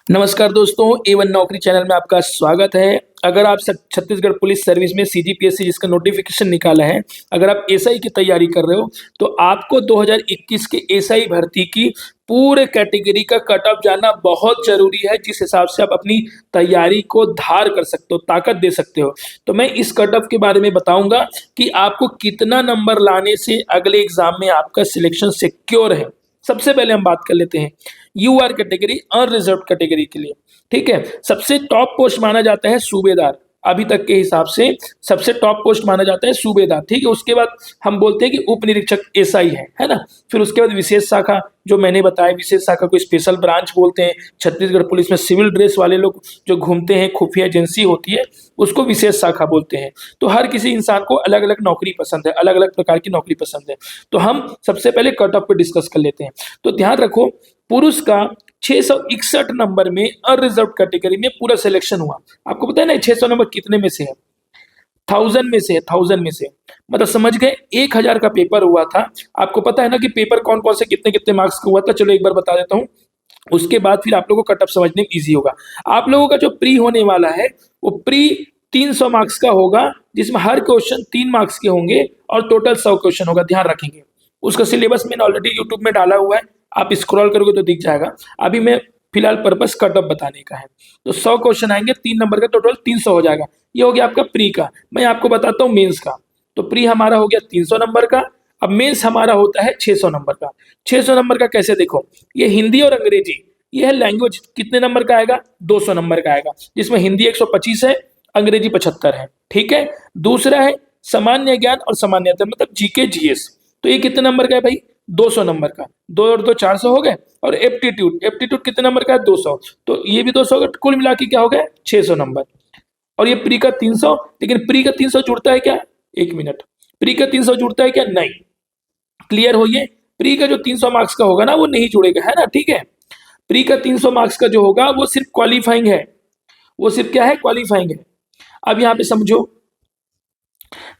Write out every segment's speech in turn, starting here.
नमस्कार दोस्तों, A1 नौकरी चैनल में आपका स्वागत है। अगर आप छत्तीसगढ़ पुलिस सर्विस में सीजीपीएससी जिसका नोटिफिकेशन निकाला है, अगर आप एसआई की तैयारी कर रहे हो तो आपको 2021 के एसआई भर्ती की पूरे कैटेगरी का कट ऑफ जानना बहुत जरूरी है, जिस हिसाब से आप अपनी तैयारी को धार कर सकते हो, ताकत दे सकते हो। तो मैं इस कट ऑफ के बारे में बताऊंगा कि आपको कितना नंबर लाने से अगले एग्जाम में आपका सिलेक्शन सिक्योर है। सबसे पहले हम बात कर लेते हैं यूआर कैटेगरी, अनरिजर्व कैटेगरी के लिए। ठीक है, सबसे टॉप पोस्ट माना जाता है सूबेदार। अभी तक के हिसाब से सबसे टॉप पोस्ट माना जाता है सूबेदार। ठीक है, उसके बाद हम बोलते हैं कि उप निरीक्षक एसआई है ना। फिर उसके बाद विशेष शाखा, जो मैंने बताया, विशेष शाखा को स्पेशल ब्रांच बोलते हैं। छत्तीसगढ़ पुलिस में सिविल ड्रेस वाले लोग जो घूमते हैं, खुफिया एजेंसी होती है, उसको विशेष शाखा बोलते हैं। तो हर किसी इंसान को अलग अलग नौकरी पसंद है, अलग अलग प्रकार की नौकरी पसंद है। तो हम सबसे पहले कट ऑफ पे डिस्कस कर लेते हैं। तो ध्यान रखो, पुरुष का 661 नंबर में अनरिजर्व कैटेगरी में पूरा सिलेक्शन हुआ। आपको पता है ना 600 नंबर कितने में से है? 1000 में से है, 1000 में से। मतलब समझ गए, 1000 का पेपर हुआ था। आपको पता है ना कि पेपर कौन कौन से कितने कितने मार्क्स का हुआ था? चलो एक बार बता देता हूँ, उसके बाद फिर आप लोगों को कट ऑफ समझने में इजी होगा। आप लोगों का जो प्री होने वाला है वो प्री 300 मार्क्स का होगा, जिसमें हर क्वेश्चन 3 मार्क्स के होंगे और टोटल 100 क्वेश्चन होगा। ध्यान रखेंगे, उसका सिलेबस मैंने ऑलरेडी यूट्यूब में डाला हुआ है, आप स्क्रॉल करोगे तो दिख जाएगा। अभी मैं फिलहाल पर्पस कट ऑफ बताने का है। तो 100 क्वेश्चन आएंगे, 3 नंबर का, टोटल 300 हो जाएगा। ये हो गया आपका प्री का। मैं आपको बताता हूँ मेंस का। तो प्री हमारा हो गया 300 नंबर का, अब मेंस हमारा होता है 600 नंबर का। 600 नंबर का कैसे? देखो, ये हिंदी और अंग्रेजी, ये है लैंग्वेज। कितने नंबर का आएगा? 200 नंबर का आएगा, जिसमें हिंदी 125 है, अंग्रेजी 75 है। ठीक है, दूसरा है सामान्य ज्ञान और सामान्यता, मतलब जीके जीएस। तो ये कितने नंबर का है भाई? 200 नंबर का। 2 और 2 400 हो गए। और एप्टीट्यूड, एप्टीट्यूड कितने नंबर का है? 200। तो ये भी 200 हो गए, कुल मिला के क्या हो गया? 600 नंबर। और ये प्री का 300। लेकिन प्री का 300 जुड़ता है क्या? एक मिनट, प्री का 300 जुड़ता है क्या? नहीं। क्लियर हो ये? प्री का जो 300 मार्क्स का होगा ना, वो नहीं जुड़ेगा, है ना। ठीक है, प्री का 300 मार्क्स का जो होगा वो सिर्फ क्वालिफाइंग है। वो सिर्फ क्या है? क्वालिफाइंग है। अब यहाँ पे समझो,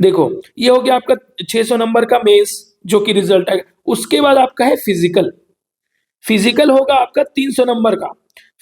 देखो, ये हो गया आपका 600 नंबर का मेंस, जो कि रिजल्ट है। उसके बाद आपका है फिजिकल। फिजिकल होगा आपका 300 नंबर का।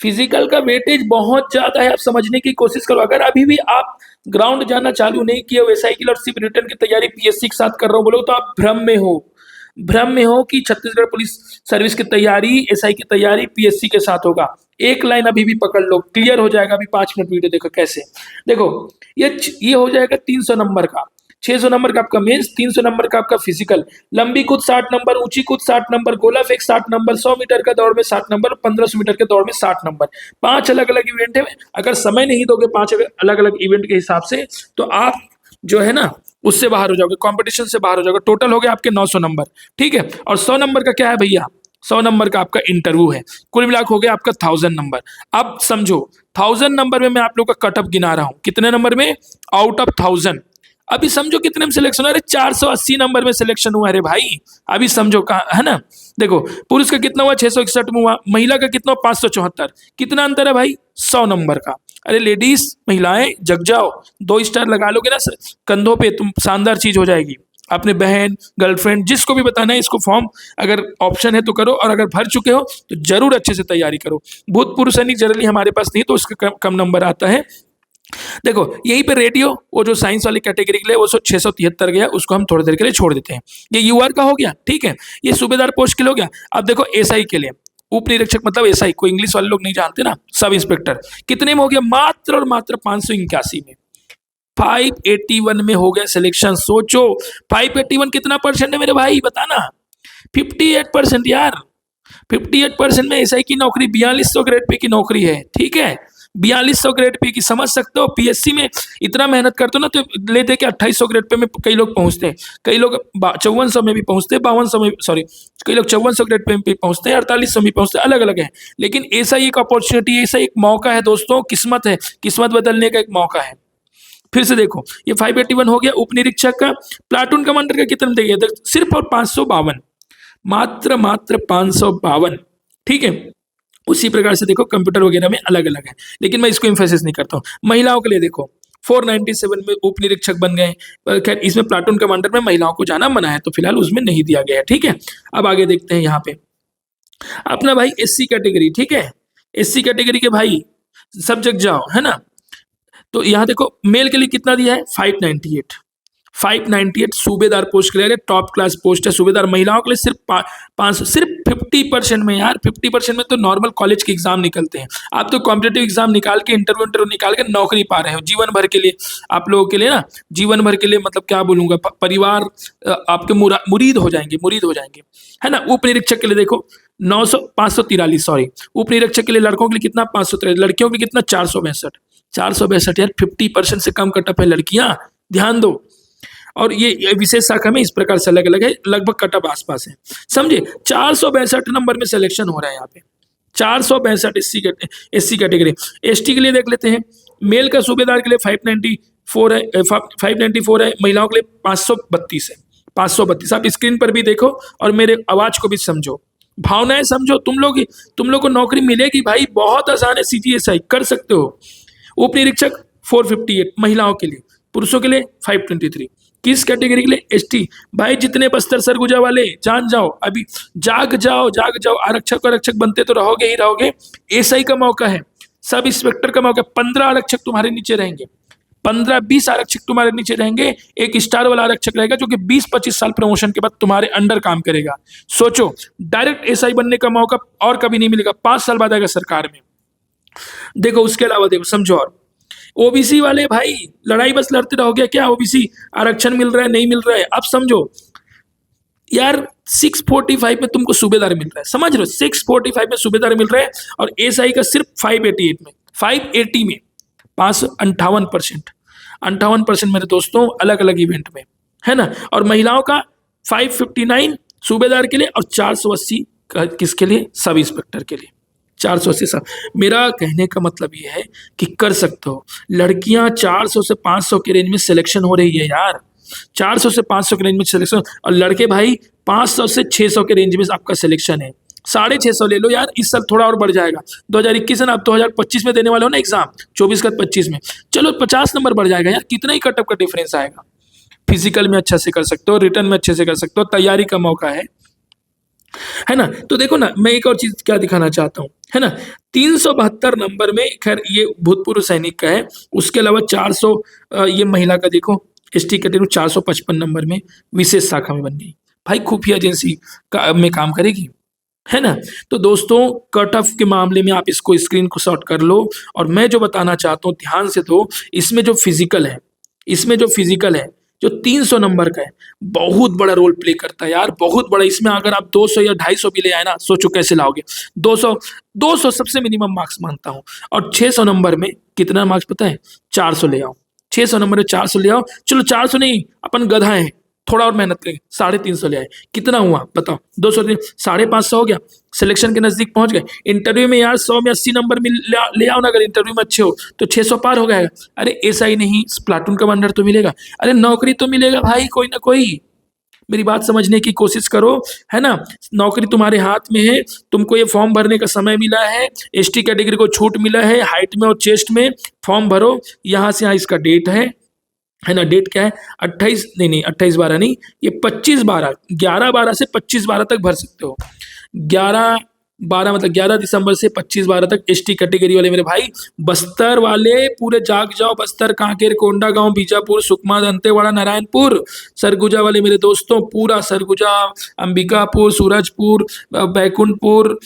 फिजिकल का वेटेज बहुत ज्यादा है, आप समझने की कोशिश करो। अगर अभी भी आप ग्राउंड जाना चालू नहीं किए हो, एसआई की और सिर्फ रिटर्न की तैयारी पीएससी के साथ कर रहे हो बोलो, तो आप भ्रम में हो। भ्रम में हो कि छत्तीसगढ़ पुलिस सर्विस की तैयारी, एसआई की तैयारी पीएससी के साथ होगा। एक लाइन अभी भी पकड़ लो, क्लियर हो जाएगा। अभी 5 मिनट वीडियो देखो कैसे। देखो, ये हो जाएगा 300 नंबर का। 600 नंबर का आपका मेंस, 300 नंबर का आपका फिजिकल। लंबी कूद 60 नंबर, ऊंची कूद 60 नंबर, गोला फेंक 60 नंबर, 100 मीटर का दौड़ में 60 नंबर, 1500 मीटर के दौड़ में 60 नंबर। 5 अलग अलग इवेंट है। अगर समय नहीं दोगे 5 अलग अलग इवेंट के हिसाब से, तो आप जो है ना उससे बाहर हो जाओगे, कंपटीशन से बाहर हो जाओगे। टोटल हो गया आपके 900 नंबर। ठीक है, और 100 नंबर का क्या है भैया? 100 नंबर का आपका इंटरव्यू है। कुल मिलाकर हो गया आपका 1000 नंबर। अब समझो, 1000 नंबर में मैं आप लोग का कट ऑफ गिना रहा हूं। कितने नंबर में? Out of 1000। अभी समझो कितने में सिलेक्शन हुआ? अरे 480 नंबर में सिलेक्शन हुआ। अरे भाई अभी समझो कहा है ना। देखो, पुरुष का कितना हुआ? 661 में हुआ। महिला का कितना? 574। कितना अंतर है भाई? 100 नंबर का। अरे लेडीज, महिलाएं जग जाओ, 2 स्टार लगा लोगे ना कंधों पे, तुम शानदार चीज हो जाएगी। अपने बहन, गर्लफ्रेंड, जिसको भी बताना है इसको फॉर्म, अगर ऑप्शन है तो करो, और अगर भर चुके हो तो जरूर अच्छे से तैयारी करो। भूतपूर्व सैनिक जनरली हमारे पास नहीं, तो उसका कम नंबर आता है। देखो, यहीं पे रेडियो, वो जो साइंस वाली कैटेगरी के लिए वो 673 गया, उसको हम थोड़ी देर के लिए छोड़ देते हैं। ये यूआर का हो गया। ठीक है, ये सूबेदार पोस्ट के लिए हो गया। अब देखो एसआई के लिए, उप निरीक्षक मतलब एसआई, को इंग्लिश वाले लोग नहीं जानते ना, सब इंस्पेक्टर। कितने में हो गया? मात्र और मात्र 581 में। 581 में हो गया सिलेक्शन। सोचो 581 कितना परसेंट है मेरे भाई, बताना। 58% यार। 58% में एसआई की नौकरी 4200 ग्रेड पे की नौकरी है। ठीक है, 4200 ग्रेड पे की, समझ सकते हो। पीएससी में इतना मेहनत करते हो ना, तो ले दे के 2800 ग्रेड पे में कई लोग पहुंचते हैं। कई लोग 5400 में भी पहुंचते हैं, 5200 में, सॉरी, कई लोग 5400 ग्रेड पे भी पहुंचते हैं, 4800 में पहुंचते हैं, अलग अलग है। लेकिन ऐसा एक अपॉर्चुनिटी, ऐसा एक मौका है दोस्तों, किस्मत है, किस्मत बदलने का एक मौका है। फिर से देखो, ये 581 हो गया उप निरीक्षक का। प्लाटून कमांडर का कितना देखिए, सिर्फ और 552, मात्र मात्र 552। ठीक है, उसी प्रकार से देखो कंप्यूटर वगैरह में अलग अलग है, लेकिन मैं इसको इम्फेसिस नहीं करता हूँ। महिलाओं के लिए देखो, 497 में उप निरीक्षक बन गए। खैर इसमें प्लाटून कमांडर में महिलाओं को जाना मना है, तो फिलहाल उसमें नहीं दिया गया है। ठीक है, अब आगे देखते हैं यहाँ पे अपना भाई एससी कैटेगरी। ठीक है, एससी कैटेगरी के भाई सब जग जाओ, है ना। तो यहाँ देखो मेल के लिए कितना दिया है 598, 598 सूबेदार पोस्ट के लिए टॉप क्लास पोस्ट है सूबेदार। महिलाओं के लिए सिर्फ 500, सिर्फ 50% में यार, 50% में तो नॉर्मल कॉलेज के एग्जाम निकलते हैं। आप तो कॉम्पिटेटिव एग्जाम निकाल के इंटरव्यू निकाल के नौकरी पा रहे हो जीवन भर के लिए। आप लोगों के लिए ना जीवन भर के लिए मतलब क्या बोलूंगा, परिवार आपके मुरीद हो जाएंगे, मुरीद हो जाएंगे, है ना। उप निरीक्षक के लिए देखो 543, सॉरी, उप निरीक्षक के लिए लड़कों के लिए कितना 543, लड़कियों के लिए कितना 462, 462 यार, 50% से कम कटअप है लड़कियां, ध्यान दो। और ये विशेष शाखा में इस प्रकार से अलग अलग है, लगभग कटअप आसपास है, समझे। 462 नंबर में सिलेक्शन हो रहा है यहाँ पे, 462 एससी कैटेगरी। एसटी के लिए देख लेते हैं, मेल का सूबेदार के लिए 594 है, 594 है, महिलाओं के लिए 532 है, 532। आप स्क्रीन पर भी देखो और मेरे आवाज को भी समझो, भावनाएं समझो। तुम लोग को नौकरी मिलेगी भाई, बहुत आसान है, सीजीएसआई कर सकते हो। उप निरीक्षक 458 महिलाओं के लिए, पुरुषों के लिए 523। किस कैटेगरी के लिए? एसटी। भाई जितने बस्तर सरगुजा वाले जान जाओ, अभी जाग जाओ, जाग जाओ, आरक्षक बनते तो रहोगे ही रहोगे। एसआई का मौका है, सब इंस्पेक्टर का मौका है। 15 आरक्षक तुम्हारे नीचे रहेंगे, 15-20 आरक्षक तुम्हारे नीचे रहेंगे। एक स्टार वाला आरक्षक रहेगा जो कि 20-25 साल प्रमोशन के बाद तुम्हारे अंडर काम करेगा। सोचो, डायरेक्ट एसआई बनने का मौका और कभी नहीं मिलेगा, 5 साल बाद आएगा सरकार में। देखो उसके अलावा देखो, समझो, और ओबीसी वाले भाई लड़ाई बस लड़ते रहोगे क्या? ओबीसी आरक्षण मिल रहा है, नहीं मिल रहा है? अब समझो यार, 645 में तुमको सूबेदार मिल रहा है, समझ रहे हो, 645 में सूबेदार मिल रहा है, और एसआई का सिर्फ 588 में, 580 में 558%, 58% मेरे दोस्तों अलग अलग इवेंट में, है ना। और महिलाओं का 559 सूबेदार के लिए, और 480 किसके लिए? सब इंस्पेक्टर के लिए, 480 सब। मेरा कहने का मतलब ये है कि कर सकते हो। लड़कियां 400 से 500 के रेंज में सिलेक्शन हो रही है यार, 400 से 500 के रेंज में सिलेक्शन, और लड़के भाई 500 से 600 के रेंज में आपका सिलेक्शन है। 650 ले लो यार, इस साल थोड़ा और बढ़ जाएगा। 2021 है ना, आप 2025 में देने वाले हो ना एग्जाम, 24 का 25 में, चलो 50 नंबर बढ़ जाएगा यार, कितना ही कटअप का डिफरेंस आएगा। फिजिकल में अच्छा से कर सकते हो, रिटर्न में अच्छे से कर सकते हो, तैयारी का मौका है ना। तो देखो ना, मैं एक और चीज क्या दिखाना चाहता हूँ, है ना। 372 नंबर में, खैर ये भूतपूर्व सैनिक का है, उसके अलावा 400 ये महिला का देखो, एसटी कैटेगरी 455 नंबर में विशेष शाखा में बन गई भाई, खुफिया एजेंसी का में काम करेगी, है ना। तो दोस्तों कट ऑफ के मामले में आप इसको स्क्रीन को शॉर्ट कर लो, और मैं जो बताना चाहता हूँ ध्यान से, तो इसमें जो फिजिकल है, इसमें जो फिजिकल है जो 300 नंबर का है, बहुत बड़ा रोल प्ले करता है यार, बहुत बड़ा। इसमें अगर आप 200 या 250 भी ले आए ना, सोचो कैसे लाओगे। 200 सबसे मिनिमम मार्क्स मानता हूं, और 600 नंबर में कितना मार्क्स पता है? 400 ले आओ, 600 नंबर में 400 ले आओ। चलो 400 नहीं, अपन गधा है, थोड़ा और मेहनत करेंगे, 350 ले आए, कितना हुआ बताओ? 200 550 हो गया, सिलेक्शन के नजदीक पहुंच गए। इंटरव्यू में यार 100 में 80 नंबर में ले आओ ना, अगर इंटरव्यू में अच्छे हो तो 600 पार हो गया। अरे एसआई नहीं, प्लाटून कमांडर तो मिलेगा, अरे नौकरी तो मिलेगा भाई, कोई ना कोई। मेरी बात समझने की कोशिश करो, है ना। नौकरी तुम्हारे हाथ में है, तुमको ये फॉर्म भरने का समय मिला है, एसटी कैटेगरी को छूट मिला है, हाइट में और चेस्ट में फॉर्म भरो, यहाँ से यहाँ इसका डेट है ना। डेट क्या है? 28 नहीं 28/12 नहीं, ये 25/12, 11/12 से 25/12 तक भर सकते हो। 11/12 मतलब 11 दिसंबर से 25/12 तक एसटी कैटेगरी वाले मेरे भाई, बस्तर वाले पूरे जाग जाओ। बस्तर, कांकेर, कोंडागांव, बीजापुर, सुकमा, दंतेवाड़ा, नारायणपुर, सरगुजा वाले मेरे दोस्तों, पूरा सरगुजा, अंबिकापुर, सूरजपुर, बैकुंठपुर,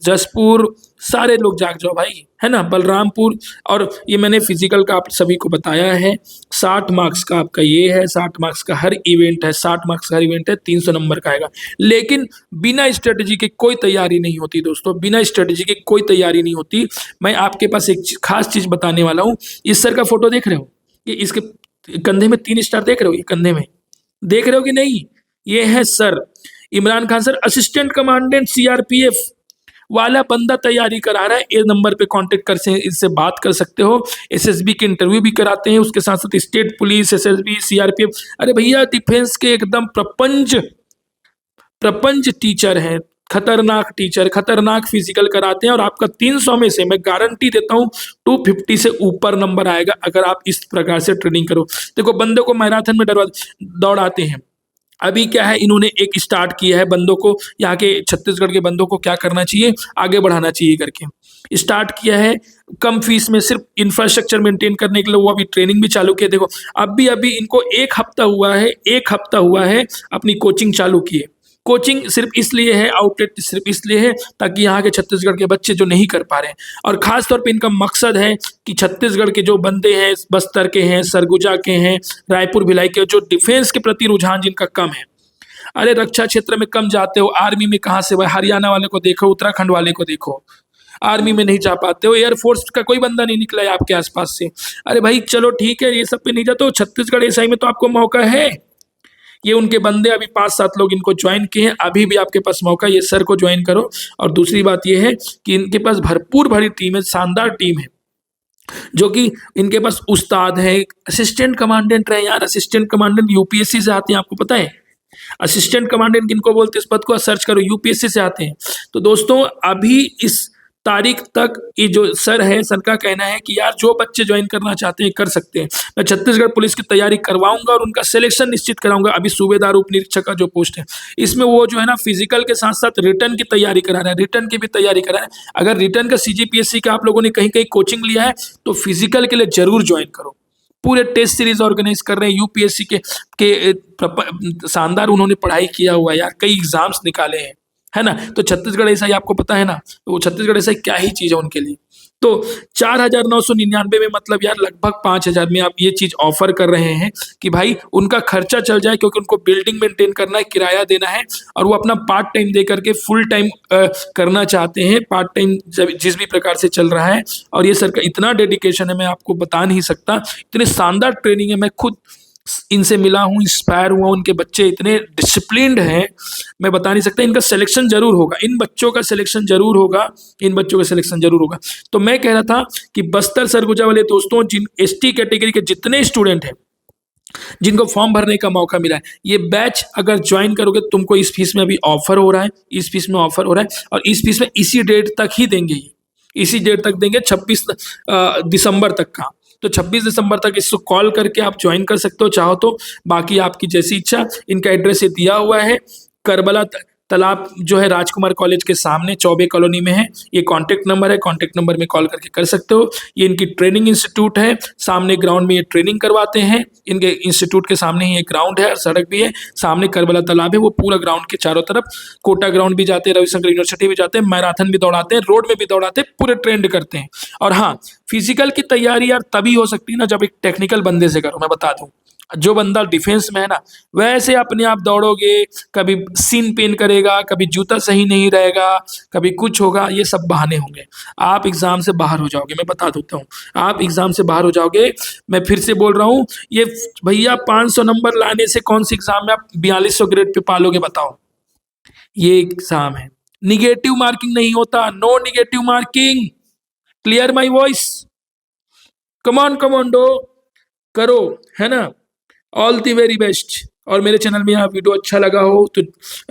जसपुर, सारे लोग जाग जाओ भाई, है ना। बलरामपुर। और ये मैंने फिजिकल का आप सभी को बताया है, 60 मार्क्स का आपका ये है, 60 मार्क्स का हर इवेंट है, 60 मार्क्स का हर इवेंट है, 300 नंबर का आएगा। लेकिन बिना स्ट्रेटजी के कोई तैयारी नहीं होती दोस्तों, बिना स्ट्रेटजी के कोई तैयारी नहीं होती। मैं आपके पास एक खास चीज बताने वाला हूँ। इस सर का फोटो देख रहे हो, ये इसके कंधे में 3 स्टार देख रहे हो, ये कंधे में देख रहे हो कि नहीं? ये है sir Imran Khan sir, assistant commandant CRPF वाला बंदा तैयारी करा रहा है। ये नंबर पे कांटेक्ट कर से इससे बात कर सकते हो। एसएसबी के इंटरव्यू भी कराते हैं, उसके साथ साथ स्टेट पुलिस, एसएसबी, सीआरपीएफ। अरे भैया डिफेंस के एकदम प्रपंच टीचर हैं, खतरनाक टीचर, खतरनाक फिजिकल कराते हैं। और आपका 300 में से मैं गारंटी देता हूँ 250 से ऊपर नंबर आएगा, अगर आप इस प्रकार से ट्रेनिंग करो। देखो बंदे को मैराथन में दौड़ाते हैं, अभी क्या है, इन्होंने एक स्टार्ट किया है बंदों को, यहाँ के छत्तीसगढ़ के बंदों को क्या करना चाहिए, आगे बढ़ाना चाहिए करके स्टार्ट किया है। कम फीस में सिर्फ इंफ्रास्ट्रक्चर मेंटेन करने के लिए वो अभी ट्रेनिंग भी चालू किया। देखो अभी अभी इनको एक हफ्ता हुआ है अपनी कोचिंग चालू किए। कोचिंग सिर्फ इसलिए है, आउटलेट सिर्फ इसलिए है ताकि यहाँ के छत्तीसगढ़ के बच्चे जो नहीं कर पा रहे हैं, और खास तौर पे इनका मकसद है कि छत्तीसगढ़ के जो बंदे हैं, बस्तर के हैं, सरगुजा के हैं, रायपुर भिलाई के, जो डिफेंस के प्रति रुझान जिनका कम है, अरे रक्षा क्षेत्र में कम जाते हो, आर्मी में कहाँ से भाई, हरियाणा वाले को देखो, उत्तराखंड वाले को देखो, आर्मी में नहीं जा पाते हो, एयरफोर्स का कोई बंदा नहीं निकला है आपके आसपास से। अरे भाई चलो ठीक है, ये सब पे नहीं जाते हो, छत्तीसगढ़ एसआई में तो आपको मौका है। ये उनके बंदे अभी 5-7 लोग इनको ज्वाइन किए हैं, अभी भी आपके पास मौका, ये सर को ज्वाइन करो। और दूसरी बात ये है कि इनके पास भरपूर भरी टीम है, शानदार टीम है, जो कि इनके पास उस्ताद है, असिस्टेंट कमांडेंट रहे यार, असिस्टेंट कमांडेंट यूपीएससी से आते हैं, आपको पता है असिस्टेंट कमांडेंट किनको बोलते हैं, इस पद को सर्च करो, यूपीएससी से आते हैं। तो दोस्तों अभी इस तारीख तक ये जो सर है, सर का कहना है कि यार जो बच्चे ज्वाइन करना चाहते हैं कर सकते हैं। मैं छत्तीसगढ़ पुलिस की तैयारी करवाऊंगा और उनका सिलेक्शन निश्चित कराऊंगा। अभी सूबेदार उप निरीक्षक का जो पोस्ट है, इसमें वो जो है ना फिजिकल के साथ साथ रिटर्न की तैयारी करा रहा है, रिटर्न की भी तैयारी करा रहा है। अगर रिटर्न का सीजीपीएससी का आप लोगों ने कहीं कहीं कोचिंग लिया है तो फिजिकल के लिए जरूर ज्वाइन करो। पूरे टेस्ट सीरीज ऑर्गेनाइज कर रहे हैं यूपीएससी के शानदार उन्होंने पढ़ाई किया हुआ है यार, कई एग्जाम्स निकाले हैं, है ना। तो छत्तीसगढ़ ऐसा ही आपको पता है ना, तो वो छत्तीसगढ़ ऐसा क्या ही चीज है उनके लिए। तो 4,999 में मतलब यार लगभग 5,000 में आप ये चीज ऑफर कर रहे हैं कि भाई उनका खर्चा चल जाए, क्योंकि उनको बिल्डिंग मेंटेन करना है, किराया देना है, और वो अपना पार्ट टाइम दे करके फुल टाइम करना चाहते हैं। पार्ट टाइम जिस भी प्रकार से चल रहा है, और ये सर का इतना डेडिकेशन है मैं आपको बता नहीं सकता, इतनी शानदार ट्रेनिंग है। मैं खुद इनसे मिला हूँ, इंस्पायर हुआ, उनके बच्चे इतने डिसिप्लिन्ड हैं, मैं बता नहीं सकता। इनका सिलेक्शन जरूर होगा, इन बच्चों का सिलेक्शन जरूर होगा, इन बच्चों का सिलेक्शन जरूर होगा। तो मैं कह रहा था कि बस्तर सरगुजा वाले दोस्तों, जिन एसटी कैटेगरी के जितने स्टूडेंट हैं जिनको फॉर्म भरने का मौका मिला है, ये बैच अगर ज्वाइन करोगे तुमको इस फीस में अभी ऑफर हो रहा है, इस फीस में ऑफर हो रहा है, और इस फीस में इसी डेट तक ही देंगे, इसी डेट तक देंगे, 26 दिसंबर तक का। तो 26 दिसंबर तक इसको कॉल करके आप ज्वाइन कर सकते हो चाहो तो, बाकी आपकी जैसी इच्छा। इनका एड्रेस ये दिया हुआ है, करबला तालाब जो है राजकुमार कॉलेज के सामने चौबे कॉलोनी में है। ये कॉन्टैक्ट नंबर है, कॉन्टैक्ट नंबर में कॉल करके कर सकते हो। ये इनकी ट्रेनिंग इंस्टीट्यूट है, सामने ग्राउंड में ये ट्रेनिंग करवाते हैं। इनके इंस्टीट्यूट के सामने ही एक ग्राउंड है, सड़क भी है, सामने करबला तालाब है, वो पूरा ग्राउंड के चारों तरफ कोटा ग्राउंड भी जाते हैं, रविशंकर यूनिवर्सिटी भी जाते हैं, मैराथन भी दौड़ाते हैं, रोड में भी दौड़ाते हैं, पूरे ट्रेंड करते हैं। और हाँ, फिजिकल की तैयारी यार तभी हो सकती है ना जब एक टेक्निकल बंदे से करो। मैं बता दूं, जो बंदा डिफेंस में है ना, वैसे अपने आप दौड़ोगे, कभी सीन पेन करेगा, कभी जूता सही नहीं रहेगा, कभी कुछ होगा, ये सब बहाने होंगे, आप एग्जाम से बाहर हो जाओगे। मैं बता देता हूँ, आप एग्जाम से बाहर हो जाओगे। मैं फिर से बोल रहा हूँ, ये भैया 500 नंबर लाने से कौन सी एग्जाम में आप 4200 ग्रेड पे पालोगे बताओ। ये एग्जाम है, निगेटिव मार्किंग नहीं होता, no negative marking. Clear my voice? Come on commando, करो, है ना। All the very best. और मेरे चैनल में यहाँ वीडियो अच्छा लगा हो तो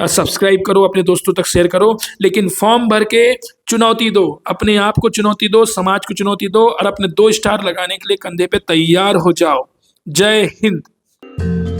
सब्सक्राइब करो, अपने दोस्तों तक शेयर करो, लेकिन फॉर्म भर के चुनौती दो, अपने आप को चुनौती दो, समाज को चुनौती दो, और अपने 2 स्टार लगाने के लिए कंधे पे तैयार हो जाओ। जय हिंद।